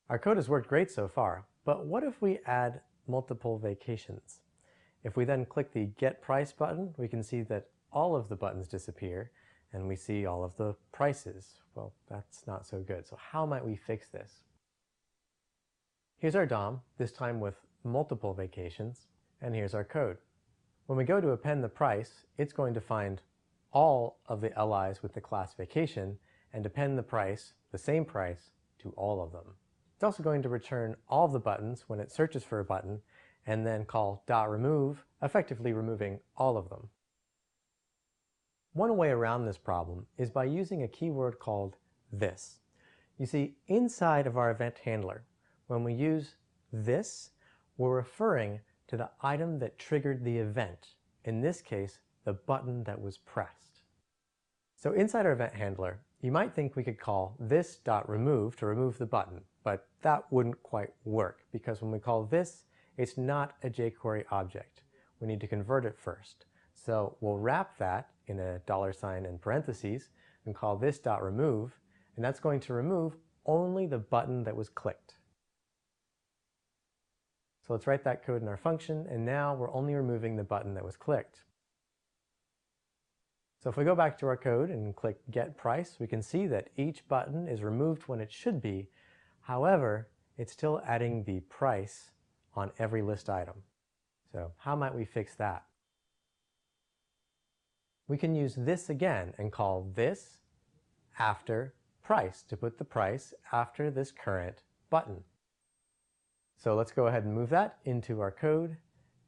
Our code has worked great so far, but what if we add multiple vacations? If we then click the Get Price button, we can see that all of the buttons disappear and we see all of the prices. Well, that's not so good. So how might we fix this? Here's our DOM, this time with multiple vacations, and here's our code. When we go to append the price, it's going to find all of the LIs with the class vacation and append the price, the same price, to all of them. It's also going to return all of the buttons when it searches for a button and then call .remove, effectively removing all of them. One way around this problem is by using a keyword called this. You see, inside of our event handler, when we use this, we're referring to the item that triggered the event, in this case, the button that was pressed. So inside our event handler, you might think we could call this.remove to remove the button, but that wouldn't quite work because when we call this, it's not a jQuery object. We need to convert it first. So we'll wrap that in a $ in parentheses and call this.remove, and that's going to remove only the button that was clicked. So let's write that code in our function, and now we're only removing the button that was clicked. So if we go back to our code and click Get Price, we can see that each button is removed when it should be. However, it's still adding the price on every list item. So how might we fix that? We can use this again and call this after price to put the price after this current button. So let's go ahead and move that into our code,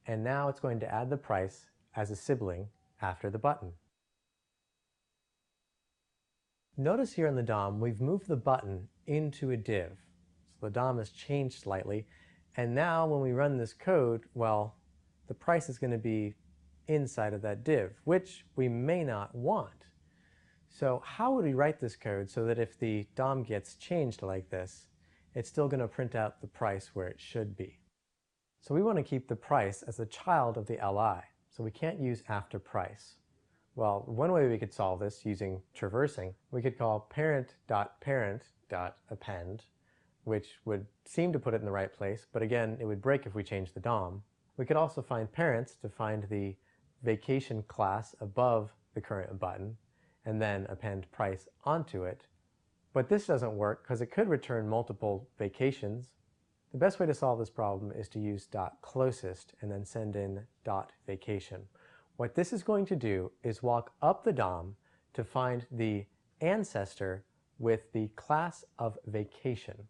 and now it's going to add the price as a sibling after the button. Notice here in the DOM we've moved the button into a div. So the DOM has changed slightly, and now when we run this code, well, the price is going to be inside of that div, which we may not want. So how would we write this code so that if the DOM gets changed like this, it's still going to print out the price where it should be? So we want to keep the price as a child of the LI, so we can't use after price. Well, one way we could solve this using traversing, we could call parent.parent.append, which would seem to put it in the right place, but again, it would break if we changed the DOM. We could also find parents to find the vacation class above the current button, and then append price onto it. But this doesn't work because it could return multiple vacations. The best way to solve this problem is to use .closest and then send in .vacation. What this is going to do is walk up the DOM to find the ancestor with the class of vacation,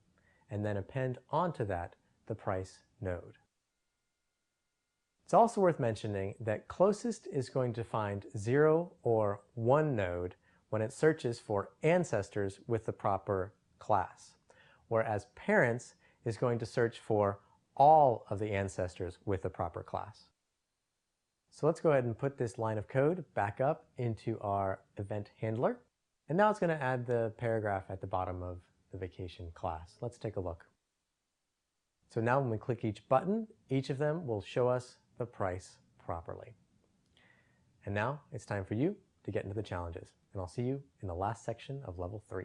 and then append onto that the price node. It's also worth mentioning that closest is going to find 0 or 1 node when it searches for ancestors with the proper class, whereas parents is going to search for all of the ancestors with the proper class. So let's go ahead and put this line of code back up into our event handler. And now it's going to add the paragraph at the bottom of the vacation class. Let's take a look. So now when we click each button, each of them will show us the price properly. And now it's time for you to get into the challenges. And I'll see you in the last section of level 3.